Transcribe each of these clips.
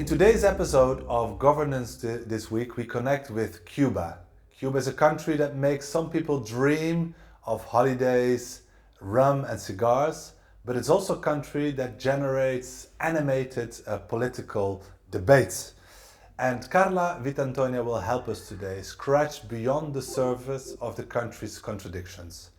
today's episode of Governance this week, we connect with Cuba. Cuba is a country that makes some people dream of holidays, rum and cigars, but it's also a country that generates animated political debates. And Carla Vitantonio will help us today scratch beyond the surface of the country's contradictions.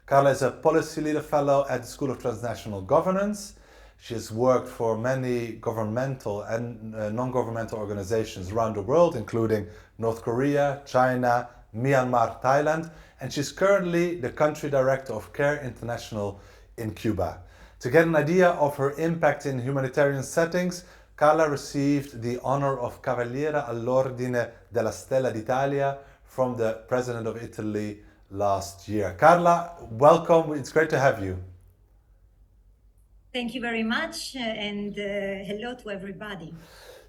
Carla is a Policy Leader Fellow at the School of Transnational Governance. She has worked for many governmental and non-governmental organizations around the world, including North Korea, China, Myanmar, Thailand, and she's currently the Country Director of CARE International in Cuba. To get an idea of her impact in humanitarian settings, Carla received the honor of Cavaliere all'Ordine della Stella d'Italia from the President of Italy last year. Carla, welcome. It's great to have you. Thank you very much, and hello to everybody.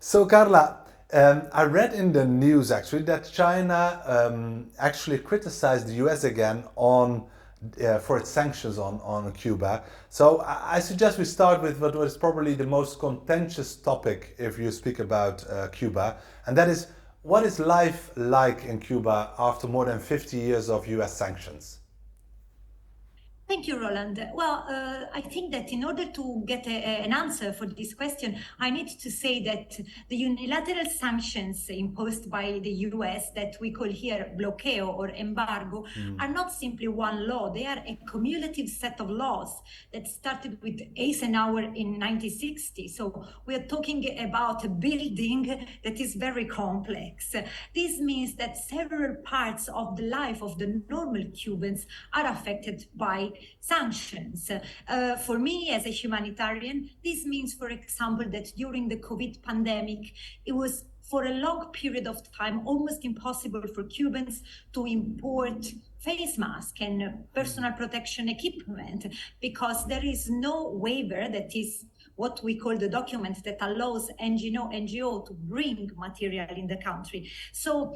So, Carla, I read in the news actually that China actually criticized the US again for its sanctions on Cuba. So I suggest we start with what was probably the most contentious topic if you speak about Cuba, and that is, what is life like in Cuba after more than 50 years of US sanctions? Thank you, Roland. Well, I think that in order to get an answer for this question, I need to say that the unilateral sanctions imposed by the US that we call here bloqueo or embargo are not simply one law. They are a cumulative set of laws that started with Eisenhower in 1960. So we are talking about a building that is very complex. This means that several parts of the life of the normal Cubans are affected by sanctions. For me, as a humanitarian, this means, for example, that during the COVID pandemic, it was for a long period of time almost impossible for Cubans to import face masks and personal protection equipment because there is no waiver, that is what we call the document that allows NGO to bring material in the country. So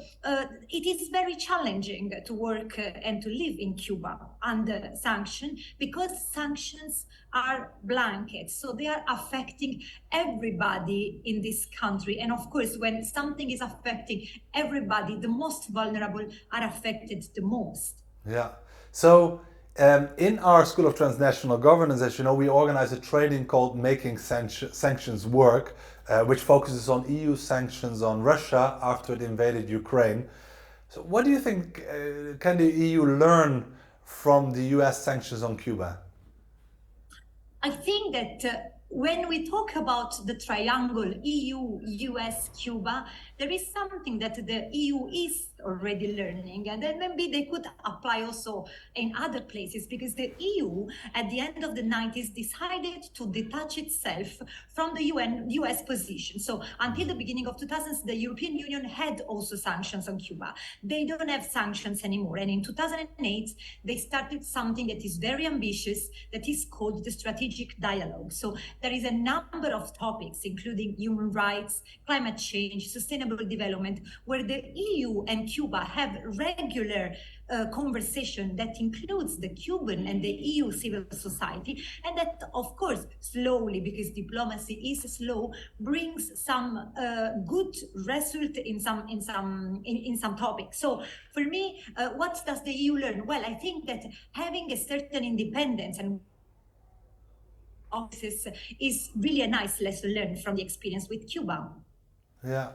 it is very challenging to work and to live in Cuba under sanction because sanctions are blankets. So they are affecting everybody in this country. And of course, when something is affecting everybody, the most vulnerable are affected the most. Yeah. So in our School of Transnational Governance, as you know, we organize a training called Making Sanctions Work, which focuses on EU sanctions on Russia after it invaded Ukraine. So what do you think can the EU learn from the US sanctions on Cuba? I think that when we talk about the triangle EU, US, Cuba, there is something that the EU is already learning, and then maybe they could apply also in other places, because the EU at the end of the 90s decided to detach itself from the US position. So until the beginning of 2000s, the European Union had also sanctions on Cuba. They don't have sanctions anymore. And in 2008, they started something that is very ambitious, that is called the strategic dialogue. So there is a number of topics, including human rights, climate change, sustainable development, where the EU and Cuba have regular conversation that includes the Cuban and the EU civil society, and that, of course, slowly, because diplomacy is slow, brings some good result in some topics. So, for me, what does the EU learn? Well, I think that having a certain independence and offices is really a nice lesson learned from the experience with Cuba. Yeah.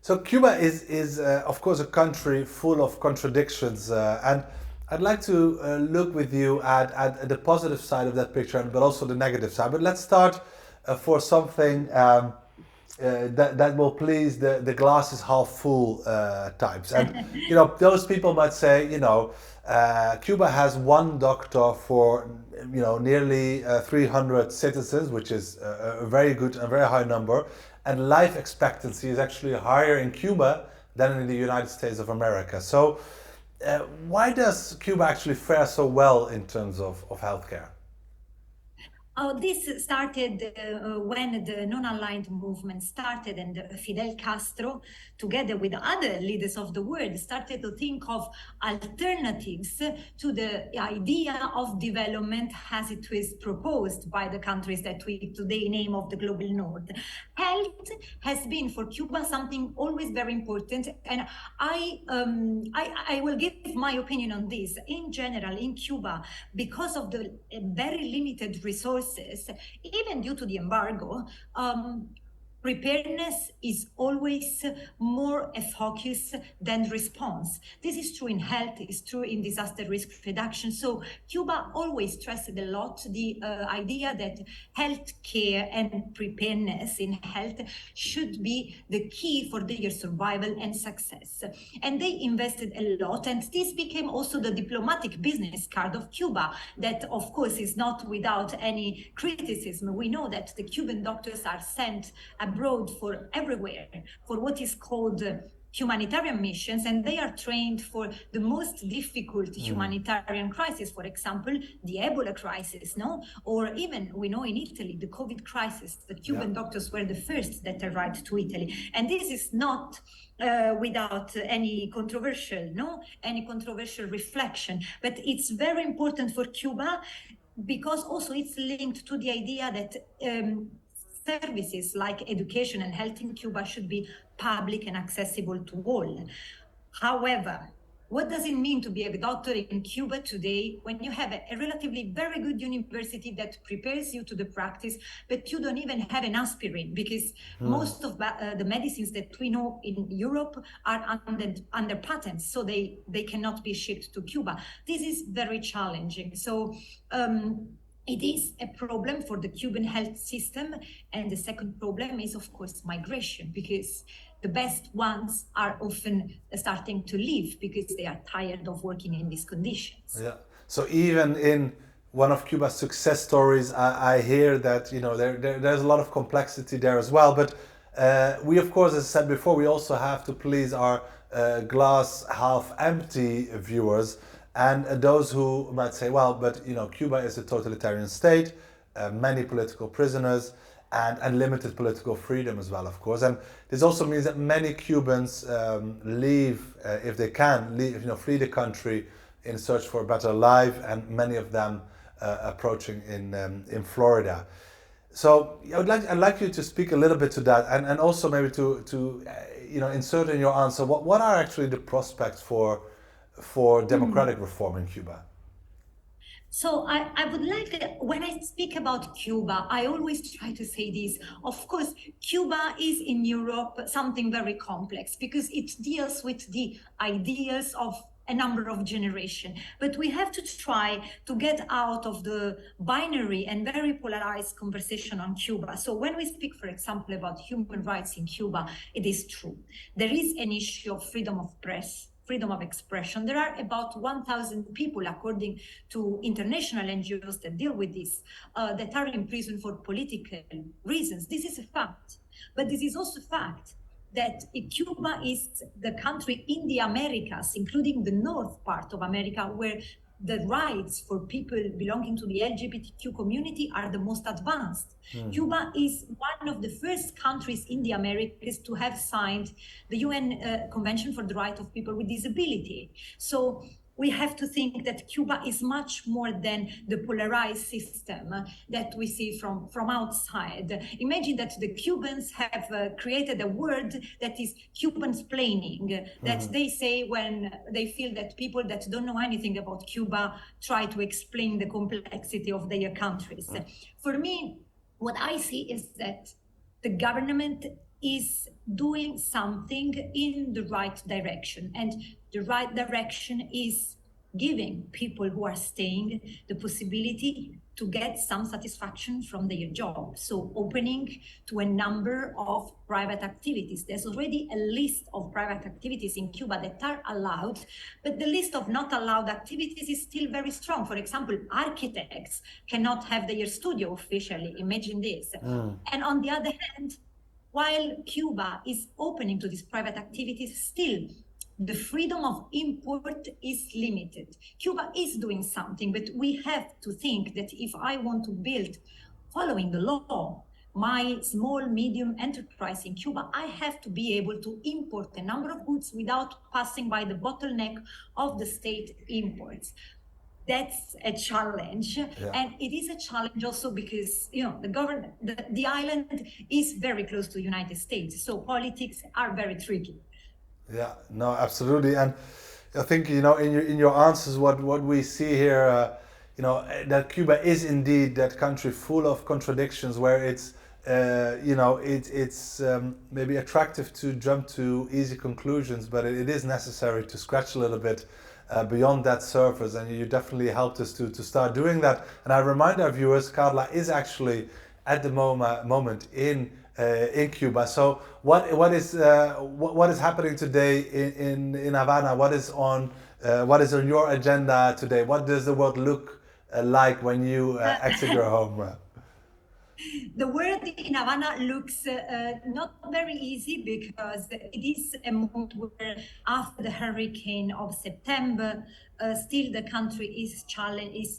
So Cuba is of course, a country full of contradictions, and I'd like to look with you at the positive side of that picture, but also the negative side. But let's start for something that will please the glass is half full types. And those people might say, Cuba has one doctor for nearly 300 citizens, which is a very good and very high number. And life expectancy is actually higher in Cuba than in the United States of America. So why does Cuba actually fare so well in terms of healthcare? This started when the non-aligned movement started, and Fidel Castro, together with other leaders of the world, started to think of alternatives to the idea of development as it was proposed by the countries that we today name of the global north. Health has been for Cuba something always very important, and I will give my opinion on this. In general, in Cuba, because of the very limited resources, even due to the embargo, preparedness is always more a focus than response. This is true in health, it's true in disaster risk reduction. So Cuba always stressed a lot the idea that health care and preparedness in health should be the key for their survival and success. And they invested a lot, and this became also the diplomatic business card of Cuba, that of course is not without any criticism. We know that the Cuban doctors are sent abroad for everywhere for what is called humanitarian missions, and they are trained for the most difficult humanitarian crisis, for example, the Ebola crisis, no? Or even, we know in Italy, the COVID crisis, the Cuban doctors were the first that arrived to Italy. And this is not without any controversial reflection, but it's very important for Cuba because also it's linked to the idea that services like education and health in Cuba should be public and accessible to all. However, what does it mean to be a doctor in Cuba today when you have a relatively very good university that prepares you to the practice, but you don't even have an aspirin because most of the medicines that we know in Europe are under patents, so they cannot be shipped to Cuba. This is very challenging. So it is a problem for the Cuban health system. And the second problem is, of course, migration, because the best ones are often starting to leave because they are tired of working in these conditions. Yeah. So even in one of Cuba's success stories, I hear that there's a lot of complexity there as well. But we, of course, as I said before, we also have to please our glass half empty viewers and those who might say, well, but Cuba is a totalitarian state, many political prisoners, and limited political freedom as well, of course. And this also means that many Cubans leave, if they can, flee the country in search for a better life, and many of them approaching in Florida. So I'd like you to speak a little bit to that, and also maybe to insert in your answer what are actually the prospects for democratic reform in Cuba. So I would like, when I speak about Cuba, I always try to say this. Of course, Cuba is in Europe something very complex because it deals with the ideas of a number of generations. But we have to try to get out of the binary and very polarized conversation on Cuba. So when we speak, for example, about human rights in Cuba, it is true. There is an issue of freedom of press, freedom of expression. There are about 1,000 people, according to international NGOs that deal with this, that are in prison for political reasons. This is a fact. But this is also a fact that Cuba is the country in the Americas, including the north part of America, where the rights for people belonging to the LGBTQ community are the most advanced. Cuba is one of the first countries in the Americas to have signed the UN Convention for the Rights of People with Disability. So we have to think that Cuba is much more than the polarized system that we see from outside. Imagine that the Cubans have created a word that is Cubansplaining, that they say when they feel that people that don't know anything about Cuba try to explain the complexity of their countries. For me, what I see is that the government is doing something in the right direction. And the right direction is giving people who are staying the possibility to get some satisfaction from their job. So opening to a number of private activities. There's already a list of private activities in Cuba that are allowed, but the list of not allowed activities is still very strong. For example, architects cannot have their studio officially. Imagine this. And on the other hand, while Cuba is opening to these private activities, still the freedom of import is limited. Cuba is doing something, but we have to think that if I want to build following the law, my small, medium enterprise in Cuba, I have to be able to import a number of goods without passing by the bottleneck of the state imports. That's a challenge, and it is a challenge also because the island is very close to the United States, so politics are very tricky. Yeah, no, absolutely. And I think, in your answers, what we see here, that Cuba is indeed that country full of contradictions, where it's maybe attractive to jump to easy conclusions, but it is necessary to scratch a little bit beyond that surface. And you definitely helped us to start doing that. And I remind our viewers, Carla is actually at the moment in Cuba. So what is happening today in Havana? What is on your agenda today? What does the world look like when you exit your home? The world in Havana looks not very easy because it is a moment where, after the hurricane of September, still the country is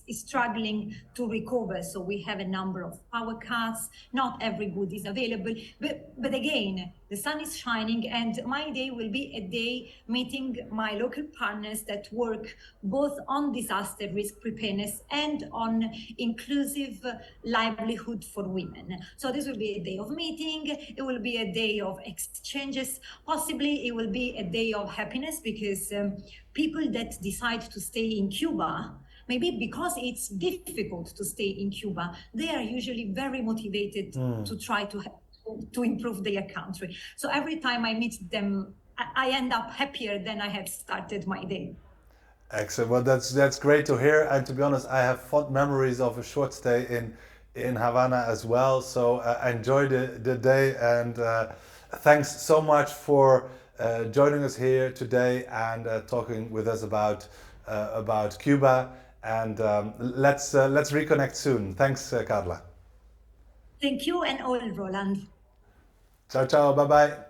struggling to recover. So we have a number of power cuts. Not every good is available, but again, the sun is shining, and my day will be a day meeting my local partners that work both on disaster risk preparedness and on inclusive livelihood for women. So this will be a day of meeting, it will be a day of exchanges, possibly it will be a day of happiness, because people that decide to stay in Cuba, maybe because it's difficult to stay in Cuba, they are usually very motivated to try to improve their country. So every time I meet them, I end up happier than I have started my day. Excellent. Well, that's great to hear. And to be honest, I have fond memories of a short stay in Havana as well. So enjoy the day, and thanks so much for joining us here today and talking with us about Cuba. And let's reconnect soon. Thanks, Carla. Thank you, and all, Roland. Ciao, ciao. Bye bye.